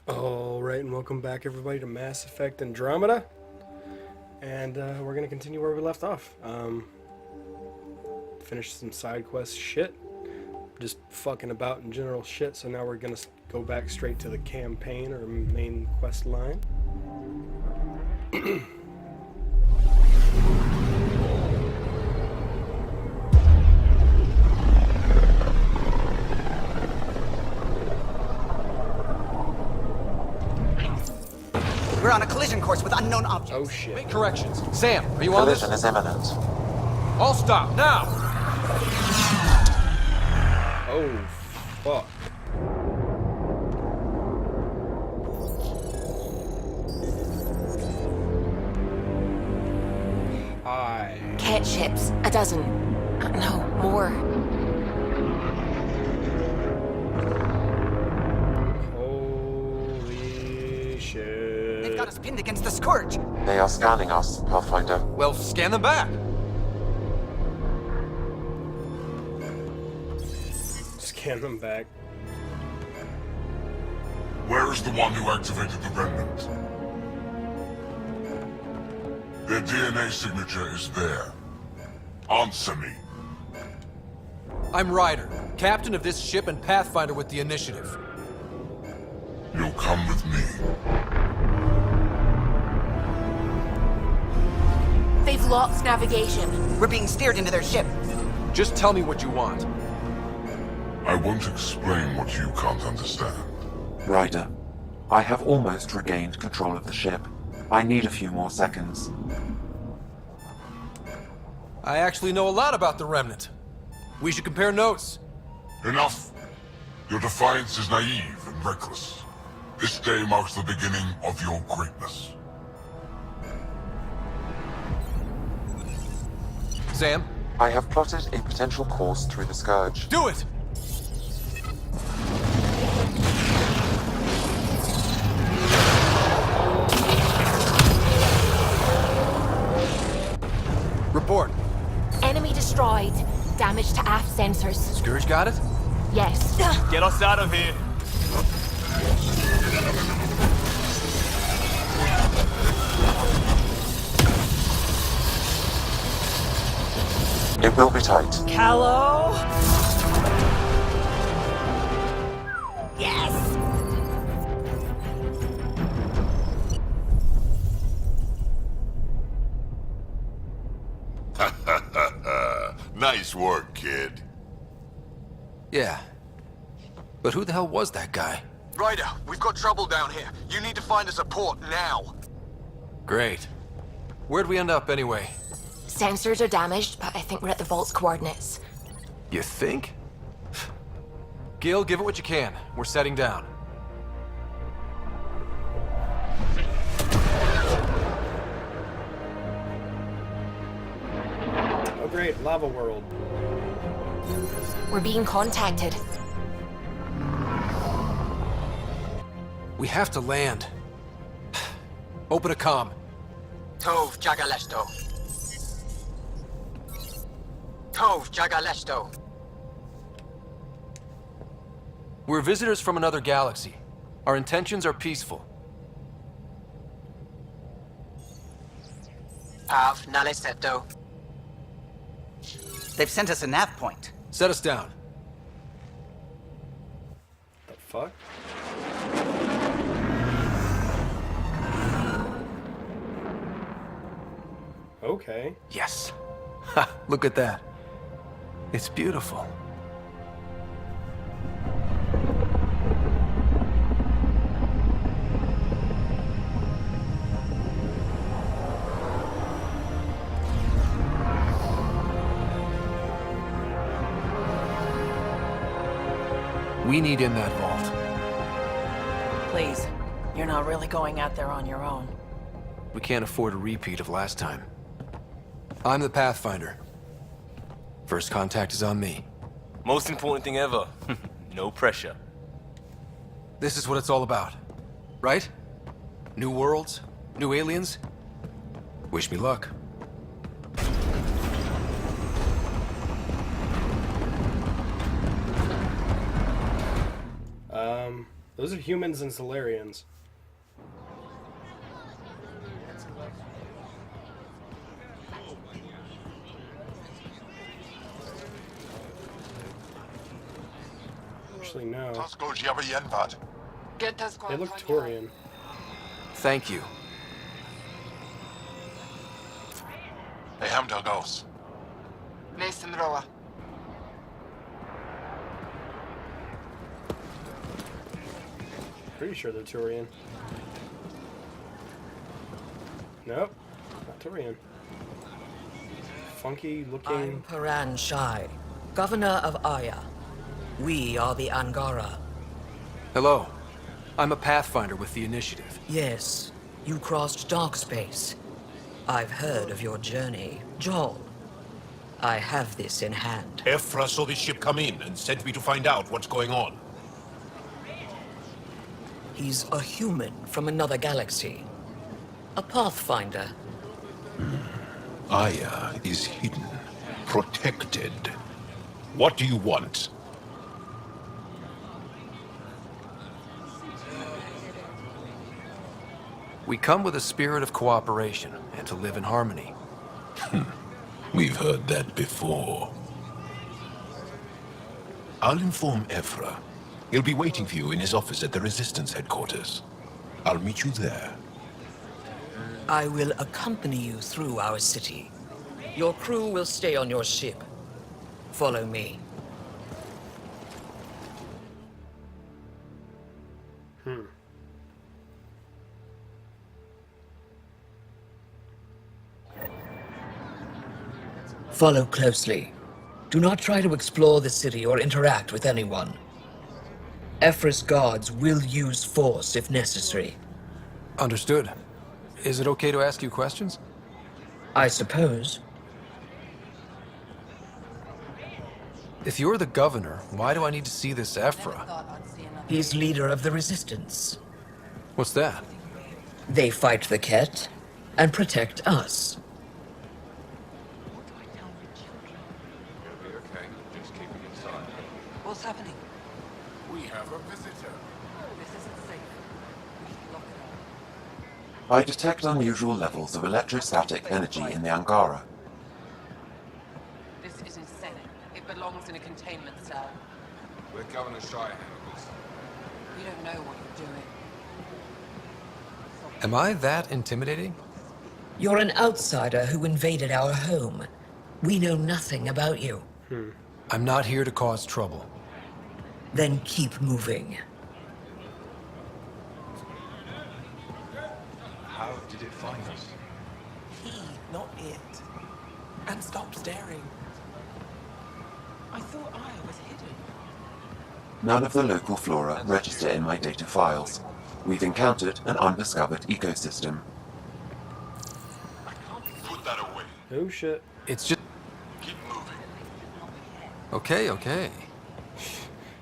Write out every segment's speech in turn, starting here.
Alright, and welcome back everybody to Mass Effect Andromeda. And we're going to continue where we left off. Finished some side quest shit. Just fucking about in general shit, so now we're going to go back straight to the campaign or main quest line. We're on a collision course with unknown objects. Oh shit. Make corrections. Sam, are you on this? Collision is imminent. All stop, now! Oh, fuck. Cat ships, a dozen. No, more. Holy shit. They've got us pinned against the Scourge. They are scanning us, Pathfinder. Well, scan them back. Scan them back. Where is the one who activated the remnant? Their DNA signature is there. Answer me. I'm Ryder, captain of this ship and Pathfinder with the initiative. You'll come with me. They've lost navigation. We're being steered into their ship. Just tell me what you want. I won't explain what you can't understand. Ryder, I have almost regained control of the ship. I need a few more seconds. I actually know a lot about the Remnant. We should compare notes. Enough! Your defiance is naive and reckless. This day marks the beginning of your greatness. Sam, I have plotted a potential course through the Scourge. do it! Report. Enemy destroyed. Damage to aft sensors. Scourge got it? Yes. Get us out of here. It will be tight. Callow? Yes! Nice work, kid. Yeah. But who the hell was that guy? Ryder, we've got trouble down here. You need to find us a port now. Great. Where'd we end up anyway? Sensors are damaged, but I think we're at the vault's coordinates. You think? Gil, give it what you can. We're setting down. Oh great, lava world. We're being contacted. We have to land. Open a comm. Tove Jagalesto. Tove Jagalesto. We're visitors from another galaxy. Our intentions are peaceful. Av Naleseto. They've sent us a nav point. Set us down. The fuck? Okay. Yes. Ha! Look at that. It's beautiful. We need in that vault. Please, you're not really going out there on your own. We can't afford a repeat of last time. I'm the Pathfinder. First contact is on me. Most important thing ever. No pressure. This is what it's all about, right? New worlds, new aliens. Wish me luck. Those are humans and Solarians. Actually, no. They look Turian. Thank you. Pretty sure they're Turian. Nope, not Turian. Funky looking. I'm Paran Shai, governor of Aya. We are the Angara. Hello. I'm a Pathfinder with the Initiative. Yes, you crossed dark space. I've heard of your journey, Joel. I have this in hand. Ephra saw this ship come in and sent me to find out what's going on. He's a human from another galaxy. A Pathfinder. Aya is hidden, protected. What do you want? We come with a spirit of cooperation and to live in harmony. We've heard that before. I'll inform Ephra. He'll be waiting for you in his office at the Resistance headquarters. I'll meet you there. I will accompany you through our city. Your crew will stay on your ship. Follow me. Follow closely. Do not try to explore the city or interact with anyone. Ephra's guards will use force if necessary. Understood. Is it okay to ask you questions? I suppose. If you're the governor, why do I need to see this Ephra? He's leader of the Resistance. What's that? They fight the Ket and protect us. What's happening? We have a visitor. This isn't safe. We should lock it up. I detect unusual levels of electrostatic energy in the Angara. This is insane. It belongs in a containment cell. Let Governor Shai handle this. You don't know what you're doing. Am I that intimidating? You're an outsider who invaded our home. We know nothing about you. I'm not here to cause trouble. Then keep moving. How did it find us? He, not it. And stop staring. I thought I was hidden. None of the local flora register in my data files. We've encountered an undiscovered ecosystem. Put that away. Oh shit. It's just... Keep moving. Okay, okay.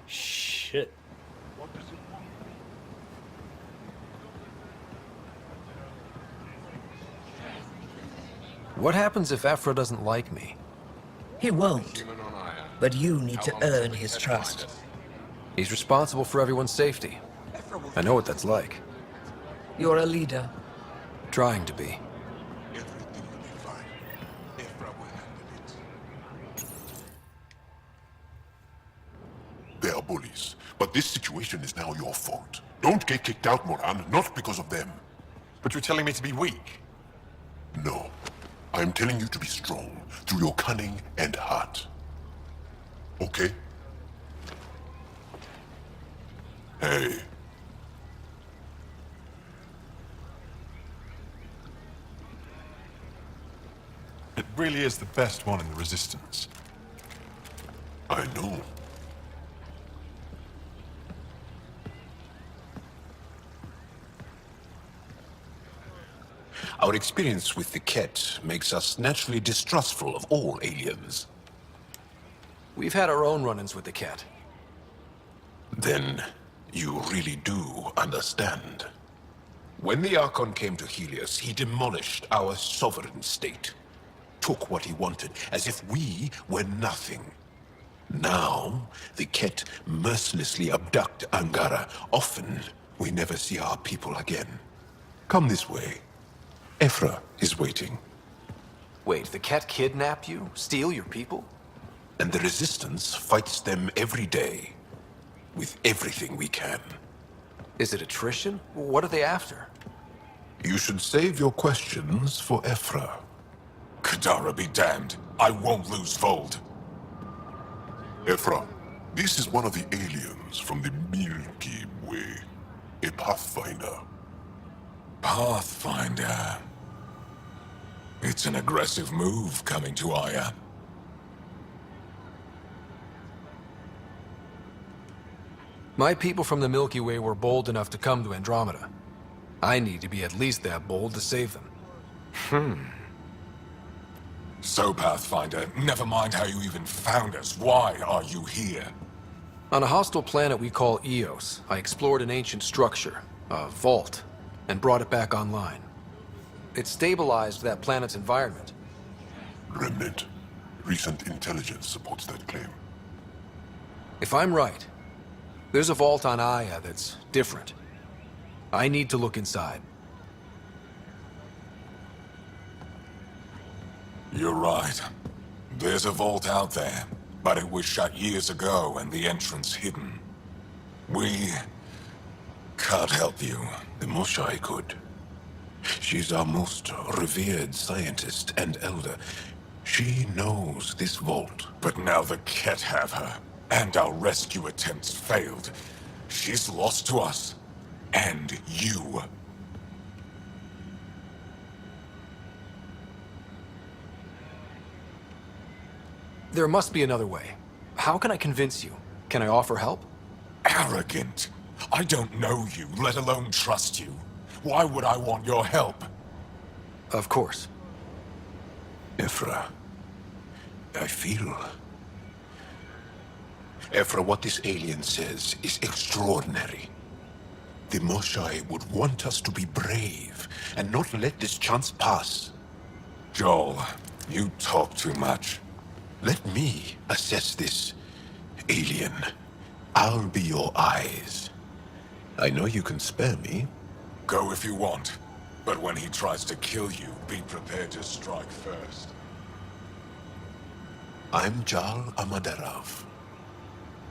Shit. What happens if Ephra doesn't like me? He won't. But you need to earn his trust. He's responsible for everyone's safety. I know what that's like. You're a leader. Trying to be. Everything will be fine. Ephra will handle it. They are bullies, but this situation is now your fault. Don't get kicked out, Moran, not because of them. But you're telling me to be weak. No. I'm telling you to be strong through your cunning and heart. Okay? Hey. It really is the best one in the Resistance. I know. Our experience with the Ket makes us naturally distrustful of all aliens. We've had our own run-ins with the cat. Then you really do understand. When the Archon came to Helios, he demolished our sovereign state. Took what he wanted, as if we were nothing. Now, the Ket mercilessly abduct Angara. Often, we never see our people again. Come this way. Ephra is waiting. Wait, the Ket kidnap you? Steal your people? And the Resistance fights them every day. With everything we can. Is it attrition? What are they after? You should save your questions for Ephra. Kadara be damned. I won't lose Vold. Ephra, this is one of the aliens from the Milky Way. A Pathfinder. Pathfinder. It's an aggressive move coming to Aya. My people from the Milky Way were bold enough to come to Andromeda. I need to be at least that bold to save them. So, Pathfinder, never mind how you even found us. Why are you here? On a hostile planet we call Eos, I explored an ancient structure, a vault, and brought it back online. It stabilized that planet's environment. Remnant. Recent intelligence supports that claim. If I'm right, there's a vault on Aya that's different. I need to look inside. You're right. There's a vault out there, but it was shut years ago and the entrance hidden. We can't help you. The Moshai could. She's our most revered scientist and elder. She knows this vault. But now the Ket have her, and our rescue attempts failed. She's lost to us, and you. There must be another way. How can I convince you? Can I offer help? Arrogant. I don't know you, let alone trust you. Why would I want your help? Of course. Ephra, I feel... Ephra, what this alien says is extraordinary. The Moshai would want us to be brave and not let this chance pass. Joel, you talk too much. Let me assess this, alien. I'll be your eyes. I know you can spare me. Go if you want, but when he tries to kill you, be prepared to strike first. I'm Jal Amaderav.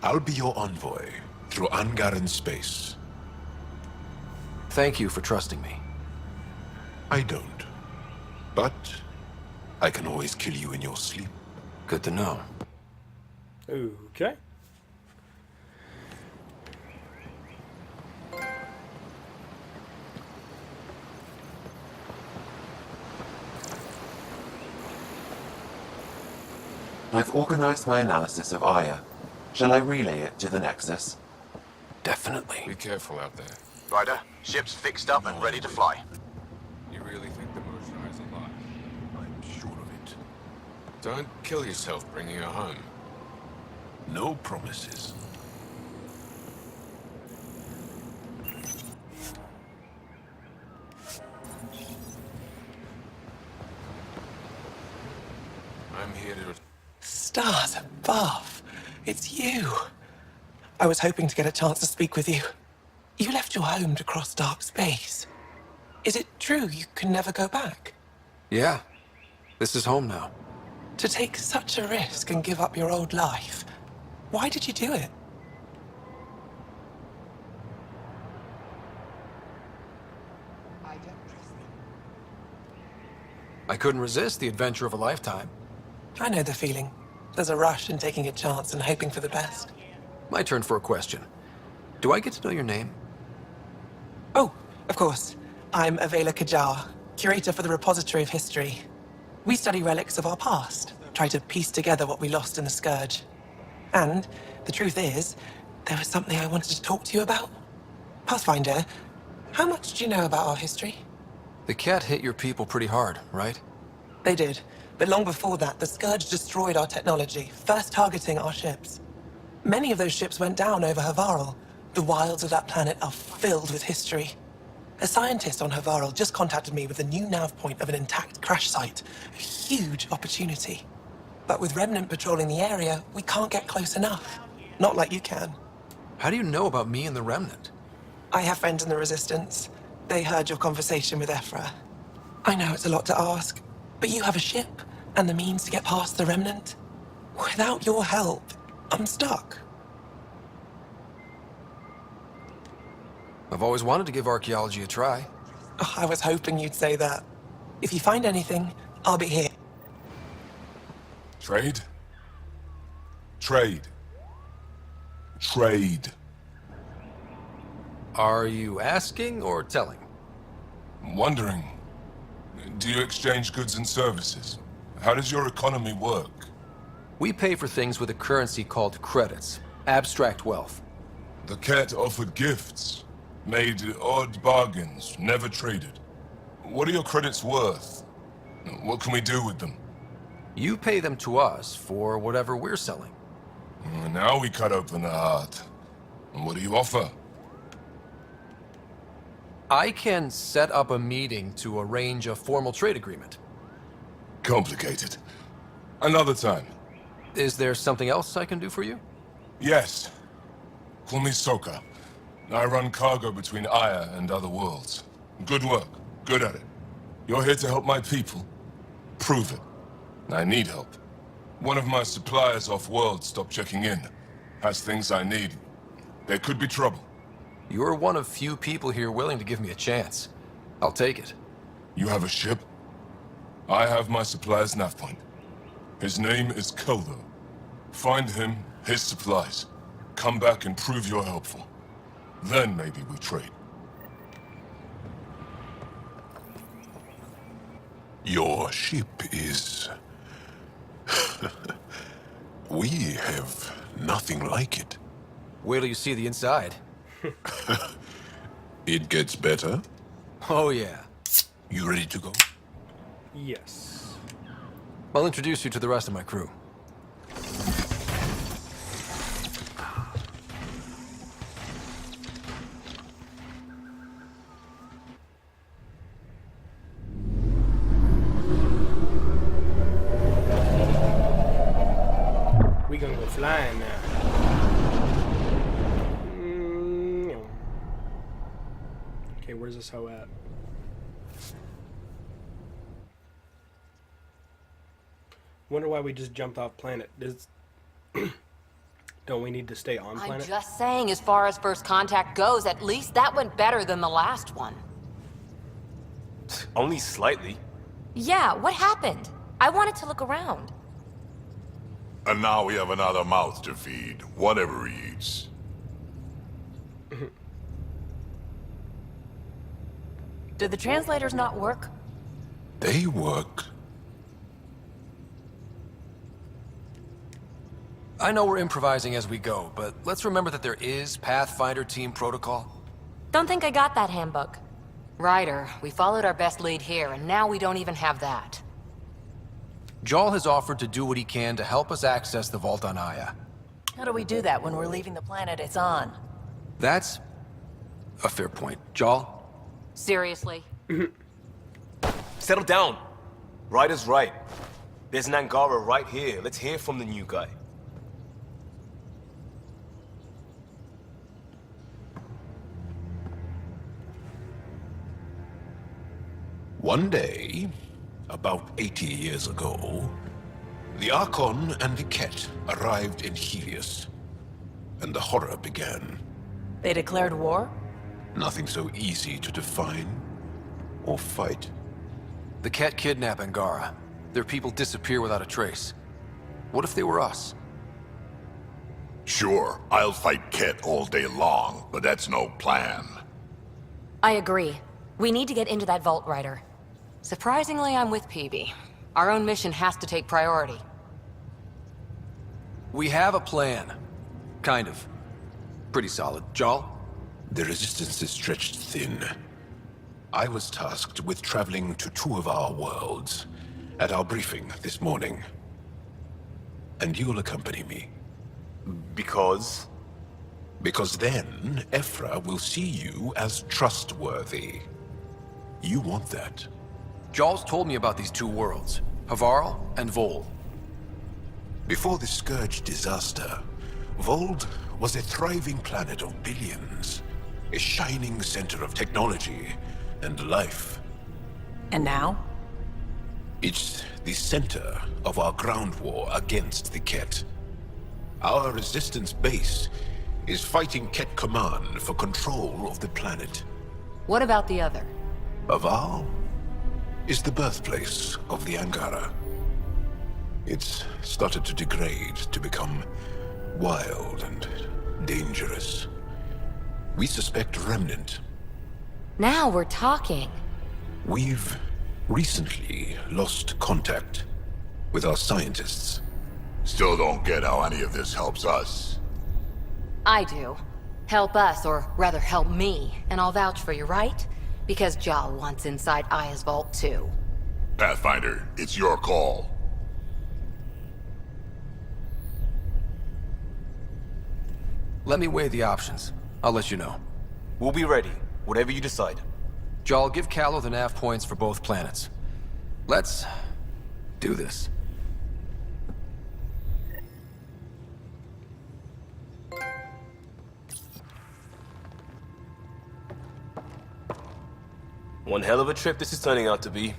I'll be your envoy through Angaran space. Thank you for trusting me. I don't. But I can always kill you in your sleep. Good to know. Okay. I've organized my analysis of Aya. Shall I relay it to the Nexus? Definitely. Be careful out there. Ryder, ship's fixed up and ready to fly. You really think the Moshai is alive? I'm sure of it. Don't kill yourself bringing her home. No promises. I'm here to... Stars above. It's you. I was hoping to get a chance to speak with you. You left your home to cross dark space. Is it true you can never go back? Yeah. This is home now. To take such a risk and give up your old life, why did you do it? I couldn't resist the adventure of a lifetime. I know the feeling. There's a rush in taking a chance and hoping for the best. My turn for a question. Do I get to know your name? Oh, of course. I'm Avela Kajar, curator for the Repository of History. We study relics of our past, try to piece together what we lost in the Scourge. And the truth is, there was something I wanted to talk to you about. Pathfinder, how much do you know about our history? The cat hit your people pretty hard, right? They did, but long before that, the Scourge destroyed our technology, first targeting our ships. Many of those ships went down over Havarl. The wilds of that planet are filled with history. A scientist on Havarl just contacted me with the new nav point of an intact crash site. A huge opportunity. But with Remnant patrolling the area, we can't get close enough. Not like you can. How do you know about me and the Remnant? I have friends in the Resistance. They heard your conversation with Ephra. I know it's a lot to ask, but you have a ship and the means to get past the Remnant. Without your help, I'm stuck. I've always wanted to give archaeology a try. Oh, I was hoping you'd say that. If you find anything, I'll be here. Trade? Trade. Trade. Are you asking or telling? I'm wondering, do you exchange goods and services? How does your economy work? We pay for things with a currency called credits. Abstract wealth. The Ket offered gifts, made odd bargains, never traded. What are your credits worth? What can we do with them? You pay them to us for whatever we're selling. Now we cut open the heart. And what do you offer? I can set up a meeting to arrange a formal trade agreement. Complicated. Another time. Is there something else I can do for you? Yes. Call me Soka. I run cargo between Aya and other worlds. Good work. Good at it. You're here to help my people. Prove it. I need help. One of my suppliers off-world stopped checking in. Has things I need. There could be trouble. You're one of few people here willing to give me a chance. I'll take it. You have a ship? I have my supplier's nav point. His name is Keldo. Find him, his supplies. Come back and prove you're helpful. Then maybe we trade. Your ship is... We have nothing like it. Wait till you see the inside. It gets better. Oh yeah. You ready to go? Yes. I'll introduce you to the rest of my crew. We gonna go flying now. Okay, where's this hoe at? Wonder why we just jumped off planet. Don't we need to stay on planet? I'm just saying, as far as first contact goes, at least that went better than the last one. Only slightly. Yeah, what happened? I wanted to look around. And now we have another mouth to feed, whatever he eats. Did the translators not work? They work. I know we're improvising as we go, but let's remember that there is Pathfinder team protocol. Don't think I got that handbook. Ryder, we followed our best lead here, and now we don't even have that. Jarl has offered to do what he can to help us access the vault on Aya. How do we do that when we're leaving the planet it's on? That's a fair point. Jarl? Seriously? Settle down. Ryder's right. There's an Angara right here. Let's hear from the new guy. One day, about 80 years ago, the Archon and the Ket arrived in Helios, and the horror began. They declared war? Nothing so easy to define or fight. The Ket kidnap Angara. Their people disappear without a trace. What if they were us? Sure, I'll fight Ket all day long, but that's no plan. I agree. We need to get into that vault, Ryder. Surprisingly, I'm with Peavy. Our own mission has to take priority. We have a plan. Kind of. Pretty solid. Jarl? The resistance is stretched thin. I was tasked with traveling to two of our worlds at our briefing this morning. And you'll accompany me. Because? Because then, Ephra will see you as trustworthy. You want that. Jarl's told me about these two worlds, Havarl and Vol. Before the Scourge disaster, Vold was a thriving planet of billions. A shining center of technology and life. And now? It's the center of our ground war against the Ket. Our resistance base is fighting Ket Command for control of the planet. What about the other? Aval is the birthplace of the Angara. It's started to degrade, to become wild and dangerous. We suspect Remnant. Now we're talking. We've recently lost contact with our scientists. Still don't get how any of this helps us. I do. Help us, or rather help me, and I'll vouch for you, right? Because Jal wants inside Aya's vault too. Pathfinder, it's your call. Let me weigh the options. I'll let you know. We'll be ready, whatever you decide. Jal, give Callow the nav points for both planets. Let's do this. One hell of a trip this is turning out to be.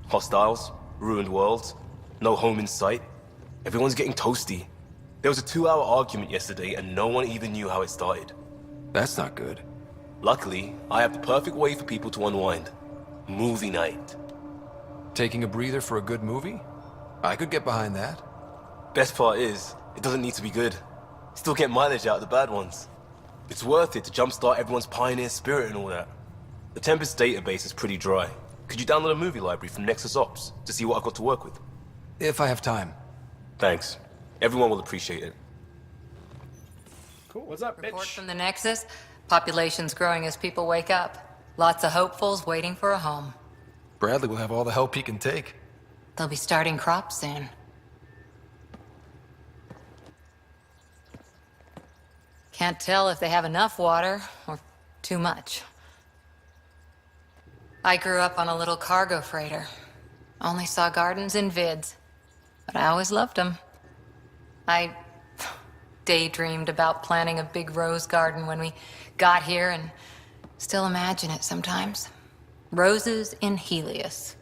Hostiles, ruined worlds, no home in sight. Everyone's getting toasty. There was a 2-hour argument yesterday and no one even knew how it started. That's not good. Luckily, I have the perfect way for people to unwind. Movie night. Taking a breather for a good movie? I could get behind that. Best part is, it doesn't need to be good. Still get mileage out of the bad ones. It's worth it to jumpstart everyone's pioneer spirit and all that. The Tempest database is pretty dry. Could you download a movie library from Nexus Ops to see what I've got to work with? If I have time. Thanks. Everyone will appreciate it. Cool. What's up, Report bitch? from the Nexus. Population's growing as people wake up. Lots of hopefuls waiting for a home. Bradley will have all the help he can take. They'll be starting crops soon. Can't tell if they have enough water or too much. I grew up on a little cargo freighter. Only saw gardens in vids, but I always loved them. I daydreamed about planting a big rose garden when we got here and still imagine it sometimes. Roses in Helios.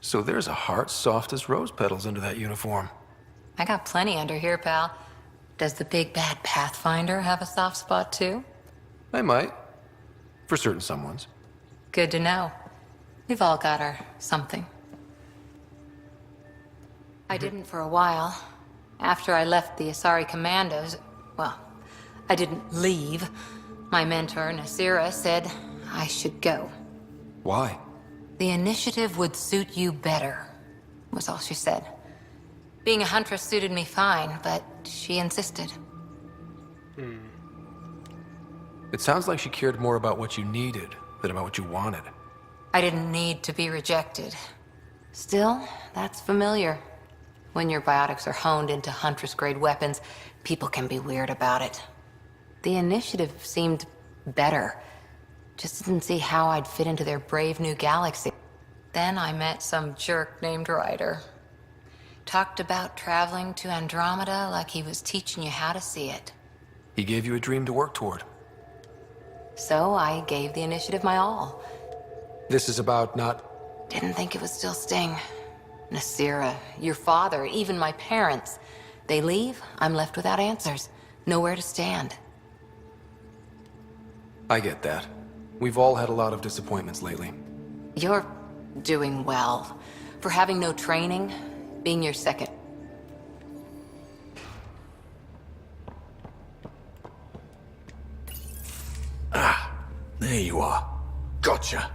So there's a heart soft as rose petals under that uniform. I got plenty under here, pal. Does the big bad Pathfinder have a soft spot too? I might. For certain someones. Good to know. We've all got our something. I didn't for a while. After I left the Asari Commandos, well, I didn't leave. My mentor, Nasira, said I should go. Why? The initiative would suit you better, was all she said. Being a huntress suited me fine, but she insisted. It sounds like she cared more about what you needed than about what you wanted. I didn't need to be rejected. Still, that's familiar. When your biotics are honed into Huntress-grade weapons, people can be weird about it. The initiative seemed better. Just didn't see how I'd fit into their brave new galaxy. Then I met some jerk named Ryder. Talked about traveling to Andromeda like he was teaching you how to see it. He gave you a dream to work toward. So I gave the initiative my all. This is about not... Didn't think it would still sting. Nasira, your father, even my parents. They leave, I'm left without answers. Nowhere to stand. I get that. We've all had a lot of disappointments lately. You're doing well. For having no training, being your second. There you are. Gotcha.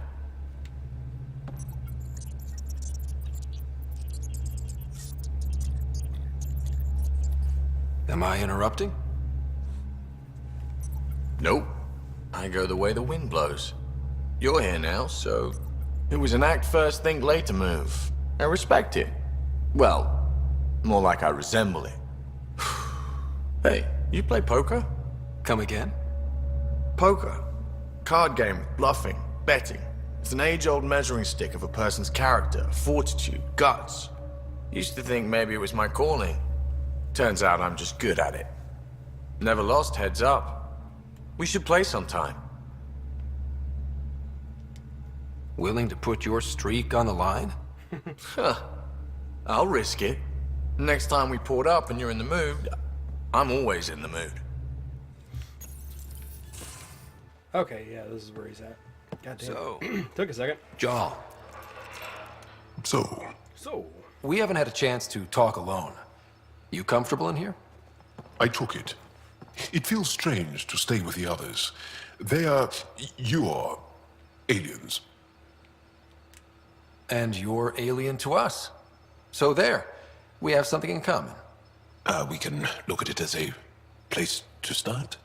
Am I interrupting? Nope. I go the way the wind blows. You're here now, so... It was an act first, think later move. I respect it. Well, more like I resemble it. Hey, you play poker? Come again? Poker. Card game with bluffing, betting. It's an age-old measuring stick of a person's character, fortitude, guts. Used to think maybe it was my calling. Turns out I'm just good at it. Never lost heads up. We should play sometime. Willing to put your streak on the line? Huh. I'll risk it. Next time we port up and you're in the mood, I'm always in the mood. Okay, yeah, this is where he's at. Goddamn. So, Took a second. Jarl, So, we haven't had a chance to talk alone. You comfortable in here? I took it. It feels strange to stay with the others. They are... you are... aliens. And you're alien to us. So there, we have something in common. We can look at it as a place to start.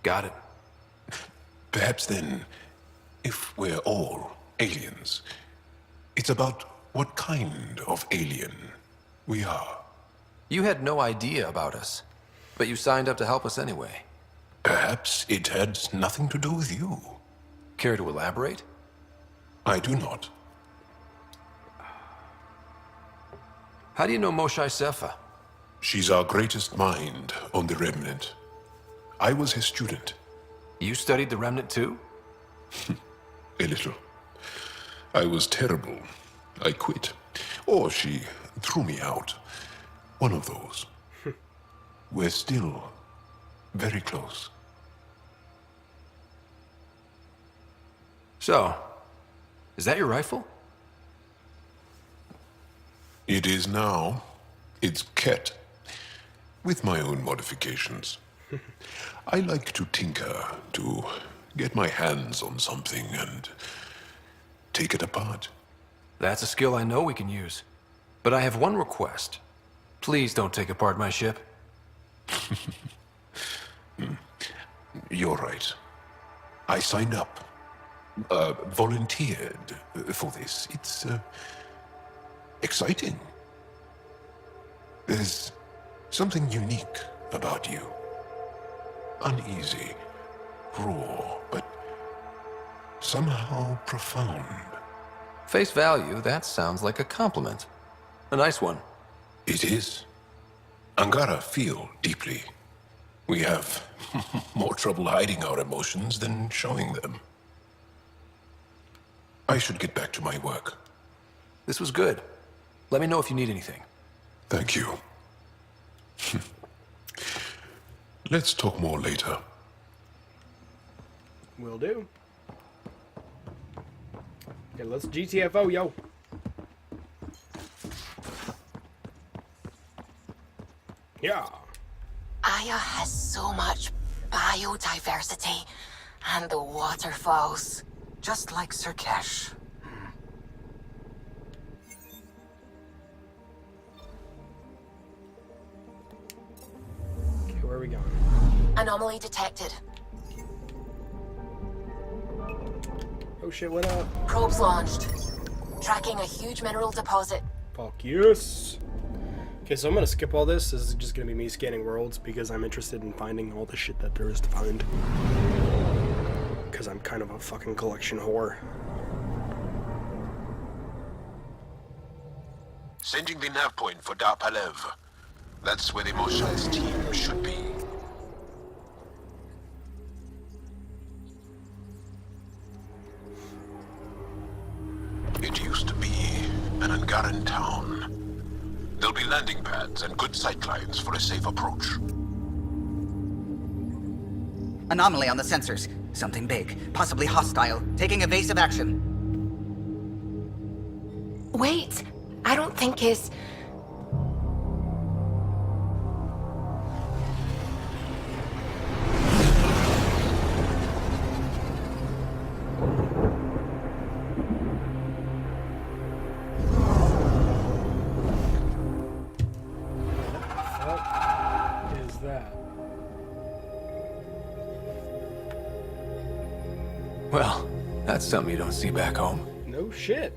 Got it. Perhaps then, if we're all aliens, it's about what kind of alien we are. You had no idea about us, but you signed up to help us anyway. Perhaps it had nothing to do with you. Care to elaborate? I do not. How do you know Moshae Sefa? She's our greatest mind on the Remnant. I was his student. You studied the Remnant too? A little. I was terrible. I quit. Or she threw me out. One of those. We're still very close. So, is that your rifle? It is now. It's Ket. With my own modifications. I like to tinker, to get my hands on something and take it apart. That's a skill I know we can use. But I have one request. Please don't take apart my ship. You're right. I signed up. Volunteered for this. It's exciting. There's something unique about you. Uneasy, raw, but somehow profound. Face value, that sounds like a compliment. A nice one. It is. Angara feel deeply. We have more trouble hiding our emotions than showing them. I should get back to my work. This was good. Let me know if you need anything. Thank you. Let's talk more later. Will do. Okay, let's GTFO, yo. Yeah. Aya has so much biodiversity and the waterfalls. Just like Sirkesh. Okay, where are we going? Anomaly detected. Oh shit, what up? Probes launched. Tracking a huge mineral deposit. Fuck yes. Okay, so I'm gonna skip all this. This is just gonna be me scanning worlds because I'm interested in finding all the shit that there is to find. Because I'm kind of a fucking collection whore. Sending the nav point for Dar Palev. That's where the Moshae's team should be. It used to be an Angaran town. There'll be landing pads and good sightlines for a safe approach. Anomaly on the sensors. Something big, possibly hostile, taking evasive action. Wait, I don't think his... What is that? Well, that's something you don't see back home. No shit.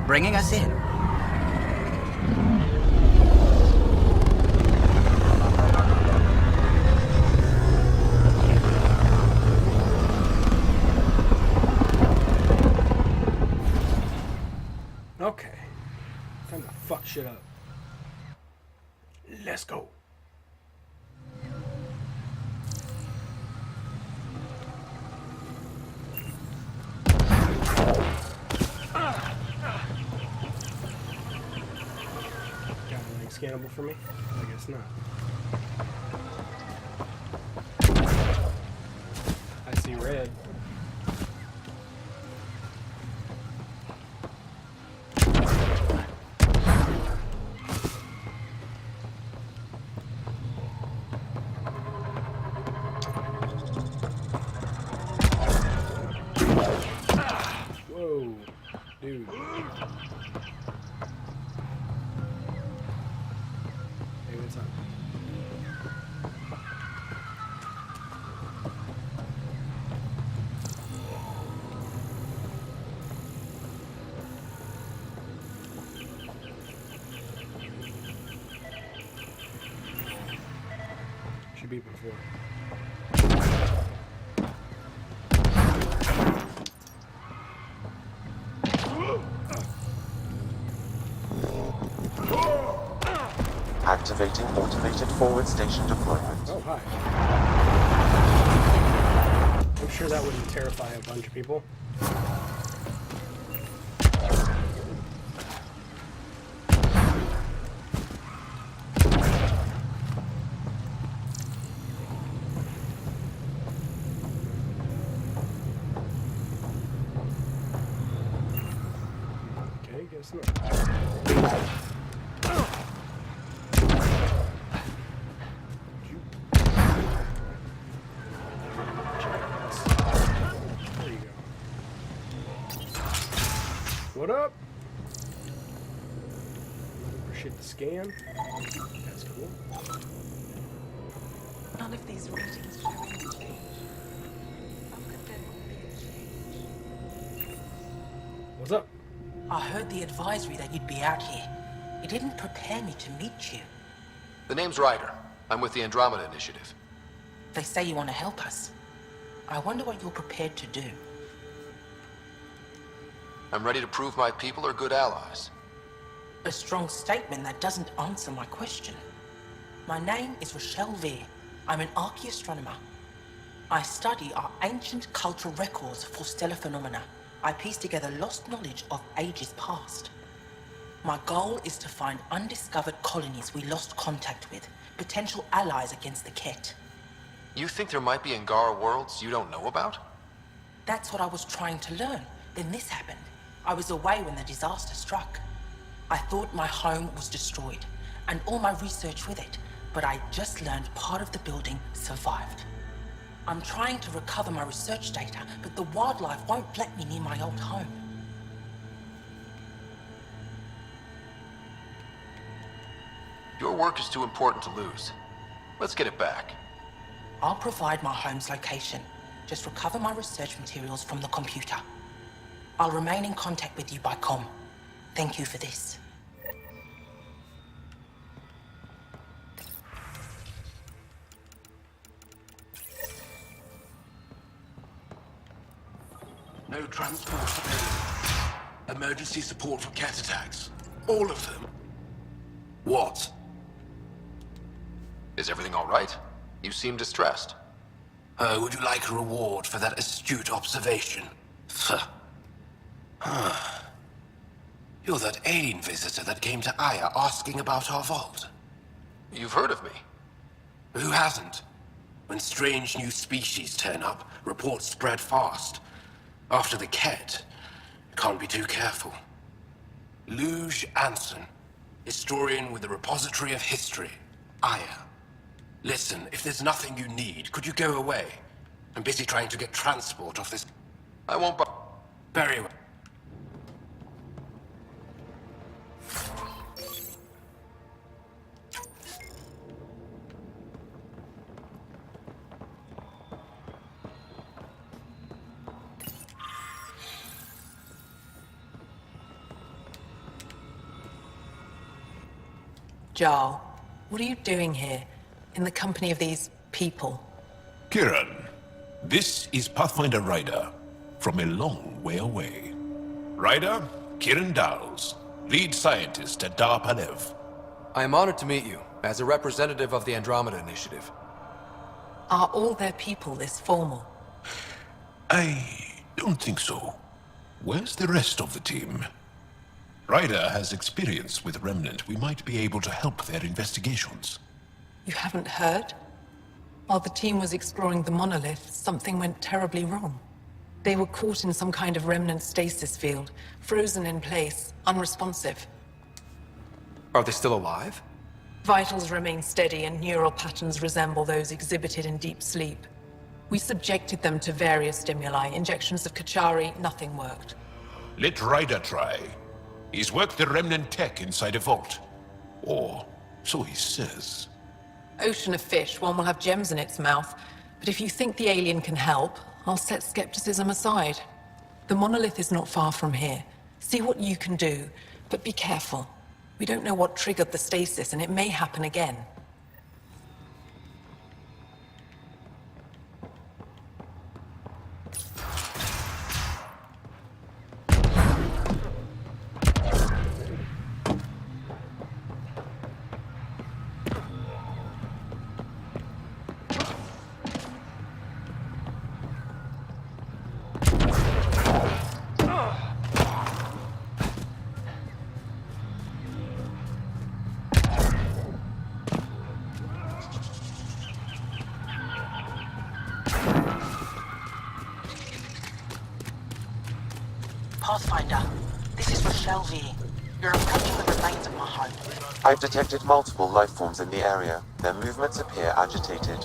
Bringing us in. Okay. Time to fuck shit up. Let's go. Got anything scannable for me? I guess not. I see red. Whoa, dude. Hey, what's up? Should be before. Activating automated forward station deployment. Oh, hi. I'm sure that wouldn't terrify a bunch of people. Okay, guess not. There you go. What up? Appreciate the scan. That's cool. None of these readings show any change. How could there not be a change? What's up? I heard the advisory that you'd be out here. It didn't prepare me to meet you. The name's Ryder. I'm with the Andromeda Initiative. They say you want to help us. I wonder what you're prepared to do. I'm ready to prove my people are good allies. A strong statement that doesn't answer my question. My name is Rochelle Veer. I'm an archaeoastronomer. I study our ancient cultural records for stellar phenomena. I piece together lost knowledge of ages past. My goal is to find undiscovered colonies we lost contact with, potential allies against the Ket. You think there might be Angara worlds you don't know about? That's what I was trying to learn. Then this happened. I was away when the disaster struck. I thought my home was destroyed, and all my research with it, but I just learned part of the building survived. I'm trying to recover my research data, but the wildlife won't let me near my old home. Your work is too important to lose. Let's get it back. I'll provide my home's location. Just recover my research materials from the computer. I'll remain in contact with you by comm. Thank you for this. No transport available. Emergency support for cat attacks. All of them. What? Is everything all right? You seem distressed. Would you like a reward for that astute observation? You're that alien visitor that came to Aya asking about our vault. You've heard of me. Who hasn't? When strange new species turn up, reports spread fast. After the Ket, can't be too careful. Luge Anson, historian with the Repository of History, Aya. Listen, if there's nothing you need, could you go away? I'm busy trying to get transport off this... I won't Very well. Jarl, what are you doing here, in the company of these people? Kiran, this is Pathfinder Ryder, from a long way away. Ryder, Kiran Dowles, lead scientist at Dar Palev. I am honored to meet you, as a representative of the Andromeda Initiative. Are all their people this formal? I don't think so. Where's the rest of the team? Ryder has experience with Remnant. We might be able to help their investigations. You haven't heard? While the team was exploring the monolith, something went terribly wrong. They were caught in some kind of remnant stasis field, frozen in place, unresponsive. Are they still alive? Vitals remain steady and neural patterns resemble those exhibited in deep sleep. We subjected them to various stimuli, injections of Kachari, nothing worked. Let Ryder try. He's worked the Remnant tech inside a vault. Or so he says. Ocean of fish, one will have gems in its mouth. But if you think the alien can help, I'll set skepticism aside. The monolith is not far from here. See what you can do, but be careful. We don't know what triggered the stasis, and it may happen again. Pathfinder, this is Rochelle V. You're approaching the remains of my home. I've detected multiple life forms in the area. Their movements appear agitated.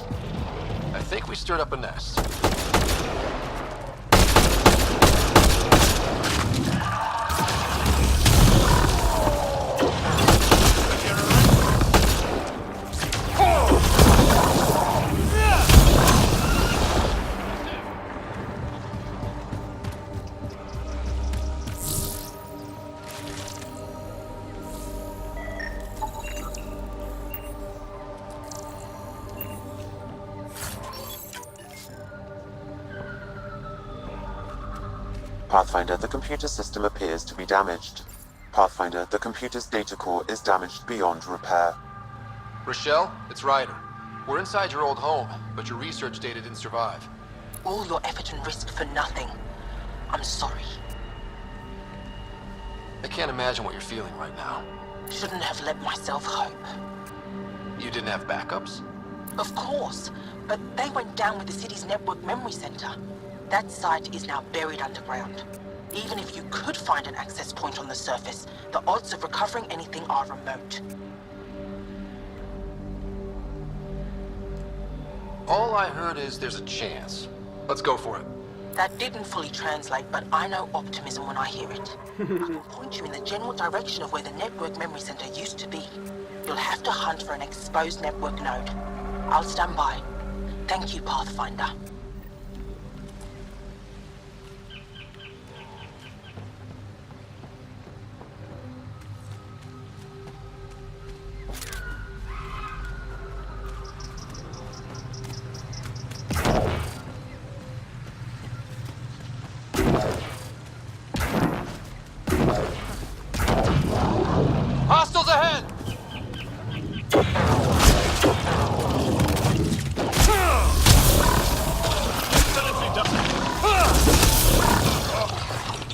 I think we stirred up a nest. Pathfinder, the computer system appears to be damaged. Pathfinder, the computer's data core is damaged beyond repair. Rochelle, it's Ryder. We're inside your old home, but your research data didn't survive. All your effort and risk for nothing. I'm sorry. I can't imagine what you're feeling right now. Shouldn't have let myself hope. You didn't have backups? Of course, but they went down with the city's network memory center. That site is now buried underground. Even if you could find an access point on the surface, the odds of recovering anything are remote. All I heard is there's a chance. Let's go for it. That didn't fully translate, but I know optimism when I hear it. I can point you in the general direction of where the network memory center used to be. You'll have to hunt for an exposed network node. I'll stand by. Thank you, Pathfinder. Hostiles ahead!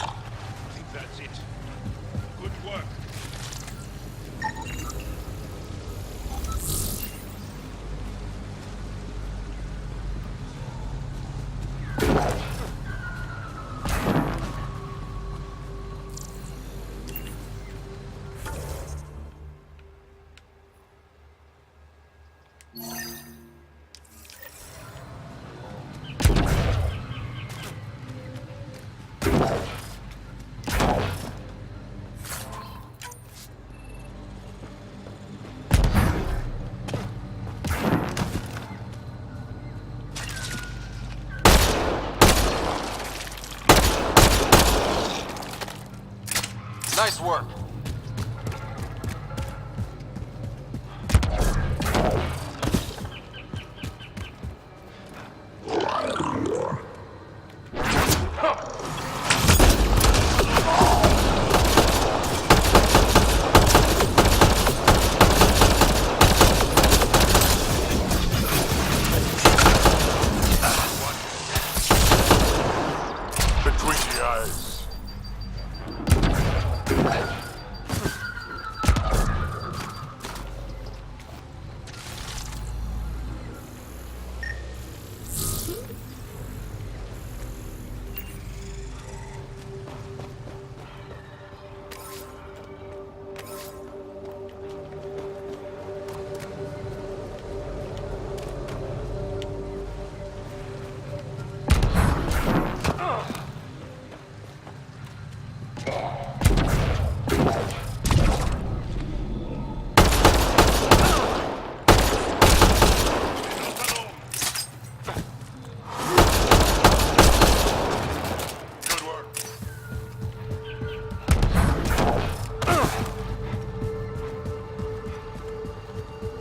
I think that's it. Good work. Nice work.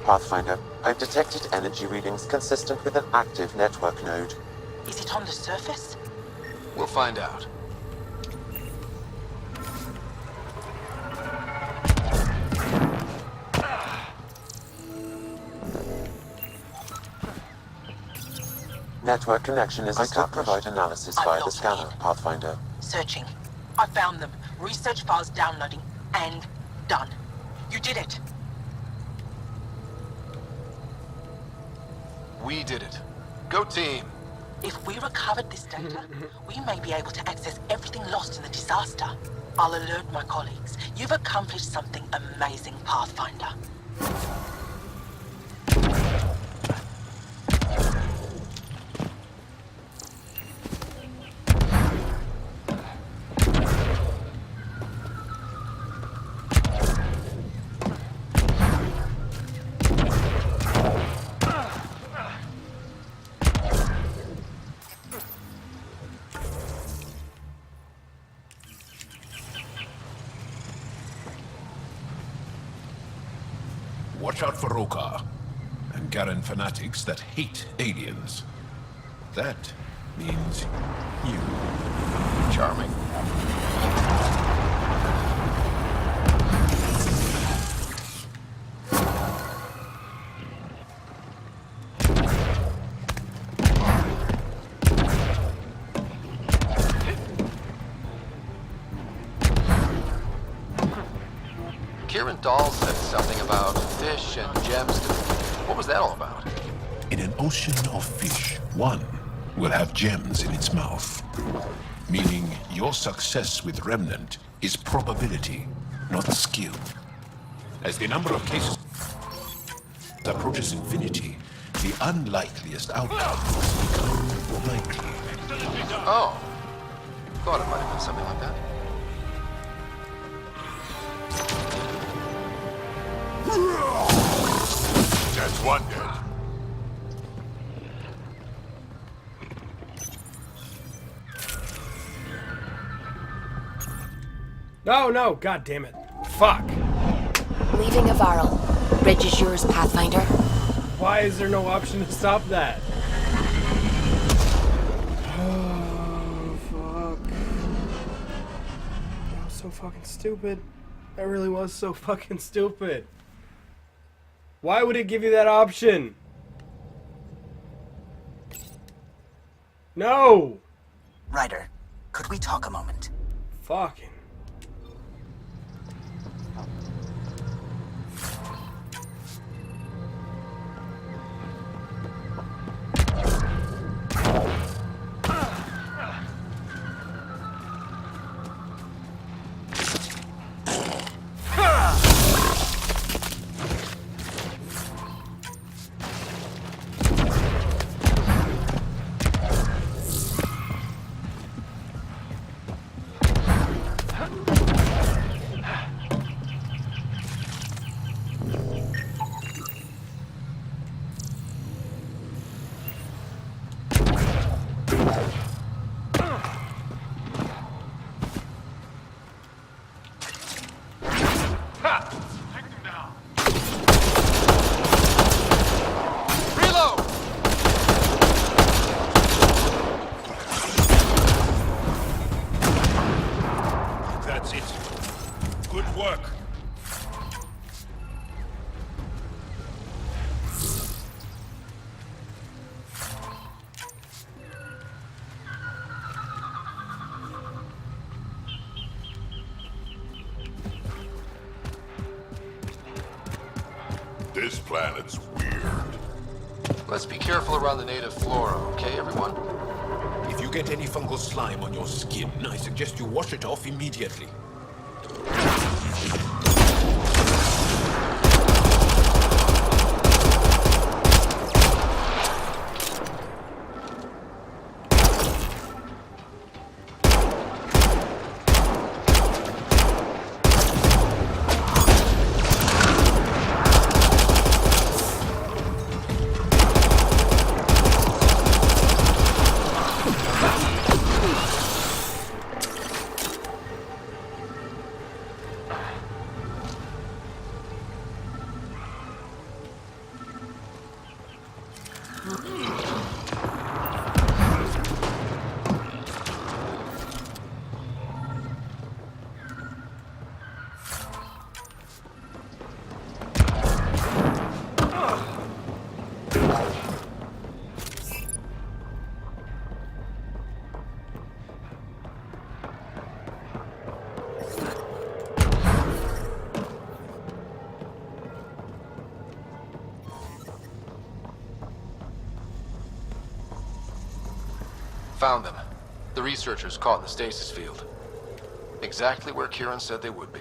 Pathfinder, I've detected energy readings consistent with an active network node. Is it on the surface? We'll find out. Network connection is established. I could provide analysis via the scanner, Pathfinder. Searching. I found them. Research files downloading. And done. You did it. We did it. Go team. If we recovered this data, we may be able to access everything lost in the disaster. I'll alert my colleagues. You've accomplished something amazing, Pathfinder. Watch out for Rokar and Garen fanatics that hate aliens. That means you. Charming. Kieran Dahl said something about fish and gems. What was that all about? In an ocean of fish, one will have gems in its mouth. Meaning your success with Remnant is probability, not skill. As the number of cases approaches infinity, the unlikeliest outcomes become likely. Oh. Thought it might have been something like that. That's one dead. No, god damn it. Fuck. Leaving Avarl. Bridge is yours, Pathfinder. Why is there no option to stop that? Oh, fuck. That was so fucking stupid. That really was so fucking stupid. Why would it give you that option? No! Ryder, could we talk a moment? Fucking. That's it. Good work. This planet's weird. Let's be careful around the native flora, okay, everyone? If you get any fungal slime on your skin, I suggest you wash it off immediately. Found them. The researchers caught in the stasis field. Exactly where Kieran said they would be.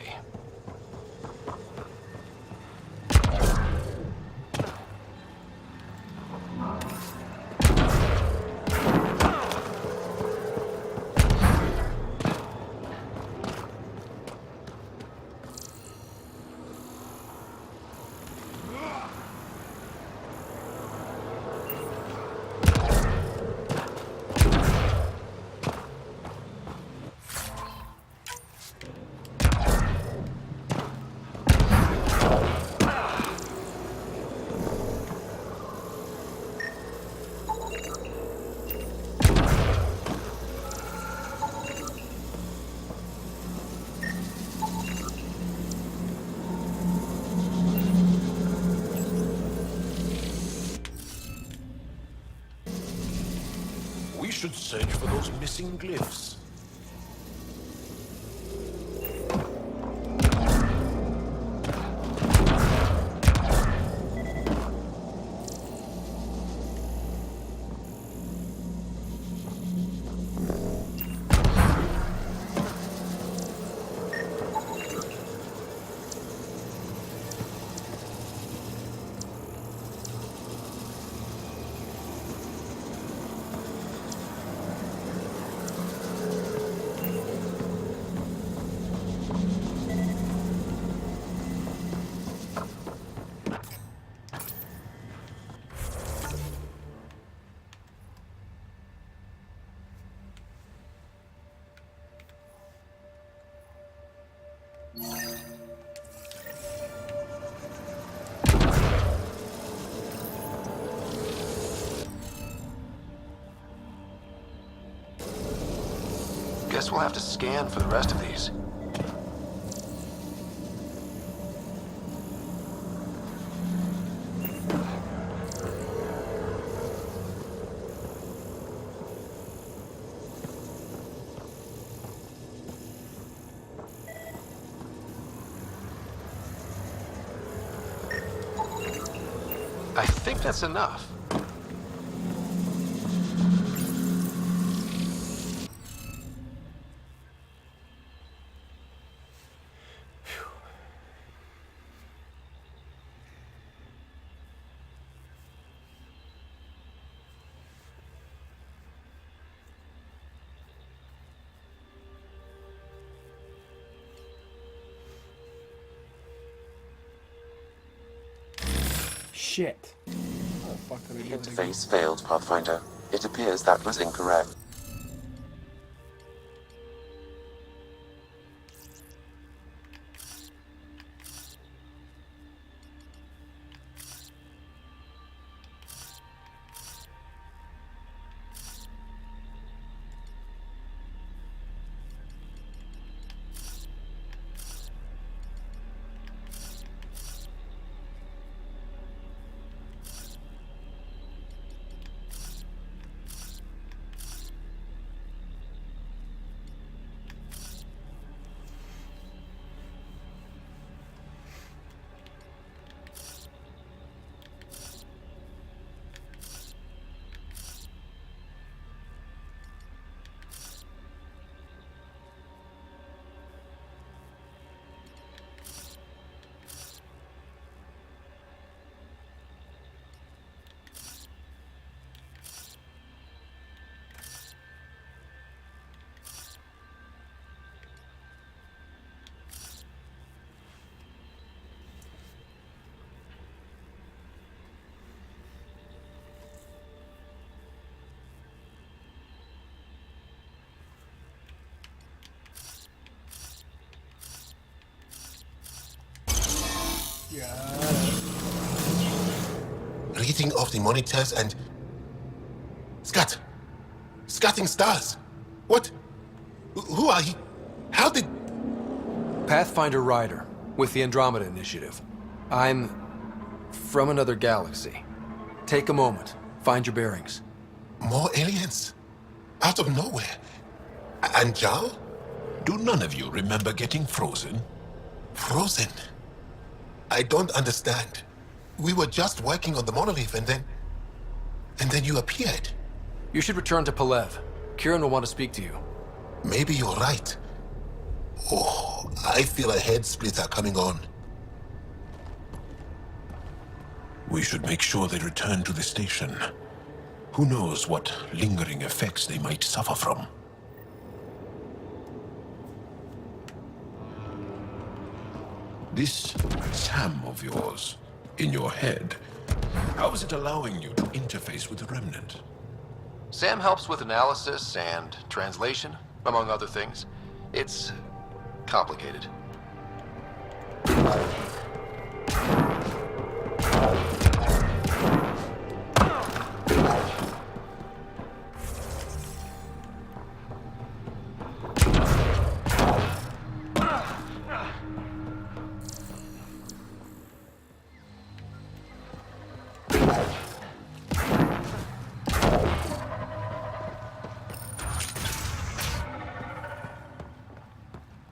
We should search for those missing glyphs. Guess we'll have to scan for the rest of these. I think that's enough. Shit. Oh, fuck, did I do that again? Interface failed, Pathfinder. It appears that was incorrect. Reading of the monitors and... Scat! Scatting stars! What? Who are you? How did... Pathfinder Ryder, with the Andromeda Initiative. I'm from another galaxy. Take a moment, find your bearings. More aliens? Out of nowhere? And Jal? Do none of you remember getting frozen? Frozen? I don't understand. We were just working on the monolith and then you appeared. You should return to Palev. Kieran will want to speak to you. Maybe you're right. Oh, I feel a head splitter coming on. We should make sure they return to the station. Who knows what lingering effects they might suffer from. This Sam of yours, in your head, how is it allowing you to interface with the Remnant? Sam helps with analysis and translation, among other things. It's complicated.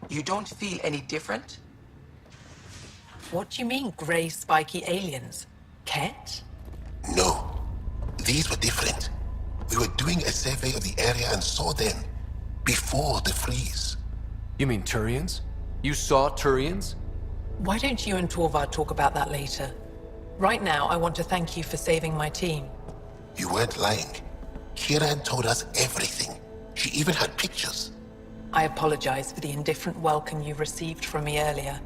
You don't feel any different? What do you mean, grey, spiky aliens? Ket? No. These were different. We were doing a survey of the area and saw them before the freeze. You mean Turians? You saw Turians? Why don't you and Torvar talk about that later? Right now, I want to thank you for saving my team. You weren't lying. Kieran told us everything. She even had pictures. I apologize for the indifferent welcome you received from me earlier.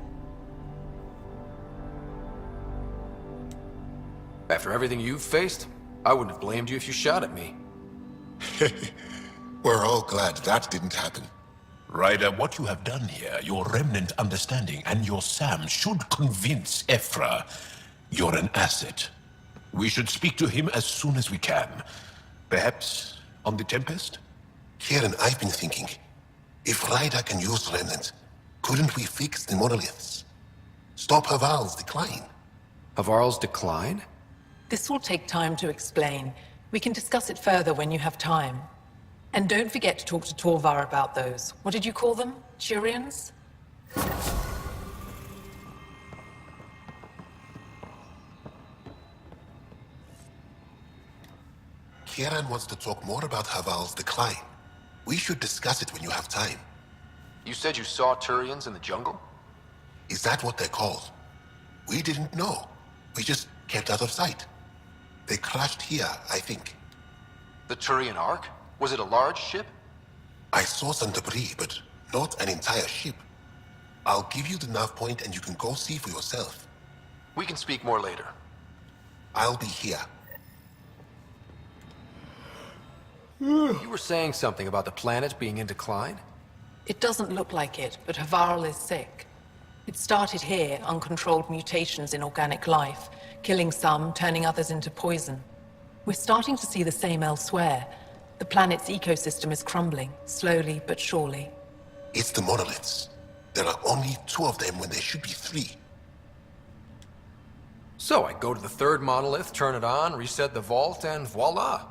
After everything you've faced, I wouldn't have blamed you if you shot at me. We're all glad that didn't happen. Ryder, what you have done here, your remnant understanding and your Sam should convince Ephra you're an asset. We should speak to him as soon as we can. Perhaps on the Tempest? Kieran, I've been thinking. If Ryder can use remnant, couldn't we fix the monoliths? Stop Haval's decline? Havarl's decline? This will take time to explain. We can discuss it further when you have time. And don't forget to talk to Torvar about those. What did you call them? Turians? Kieran wants to talk more about Haval's decline. We should discuss it when you have time. You said you saw Turians in the jungle? Is that what they're called? We didn't know. We just kept out of sight. They crashed here, I think. The Turian Ark? Was it a large ship? I saw some debris, but not an entire ship. I'll give you the nav point and you can go see for yourself. We can speak more later. I'll be here. You were saying something about the planet being in decline? It doesn't look like it, but Havarl is sick. It started here, uncontrolled mutations in organic life, killing some, turning others into poison. We're starting to see the same elsewhere. The planet's ecosystem is crumbling, slowly but surely. It's the monoliths. There are only 2 of them when there should be 3. So I go to the third monolith, turn it on, reset the vault, and voila.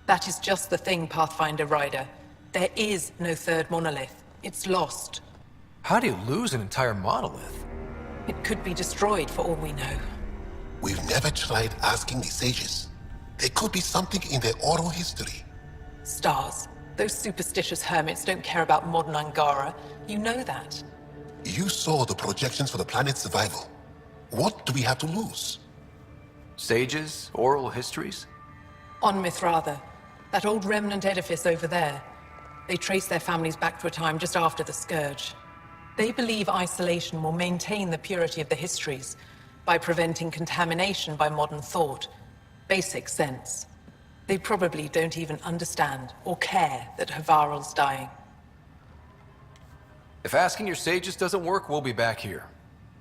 That is just the thing, Pathfinder Ryder. There is no third monolith. It's lost. How do you lose an entire monolith? It could be destroyed for all we know. We've never tried asking the sages. There could be something in their oral history. Stars. Those superstitious hermits don't care about modern Angara. You know that. You saw the projections for the planet's survival. What do we have to lose? Sages? Oral histories? On Mithratha. That old remnant edifice over there. They trace their families back to a time just after the Scourge. They believe isolation will maintain the purity of the histories by preventing contamination by modern thought. Basic sense. They probably don't even understand or care that Havarl's dying. If asking your sages doesn't work, we'll be back here.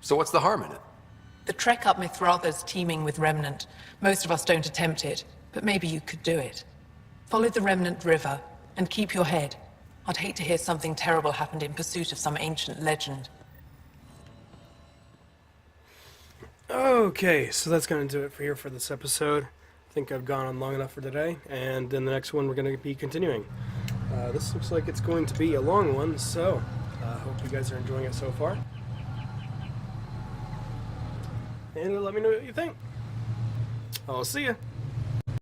So what's the harm in it? The trek up Mithratha's teeming with Remnant. Most of us don't attempt it, but maybe you could do it. Follow the Remnant River, and keep your head. I'd hate to hear something terrible happened in pursuit of some ancient legend. Okay, so that's going to do it for here for this episode. I think I've gone on long enough for today, and in the next one we're going to be continuing. This looks like it's going to be a long one, so hope you guys are enjoying it so far. And let me know what you think. I'll see ya.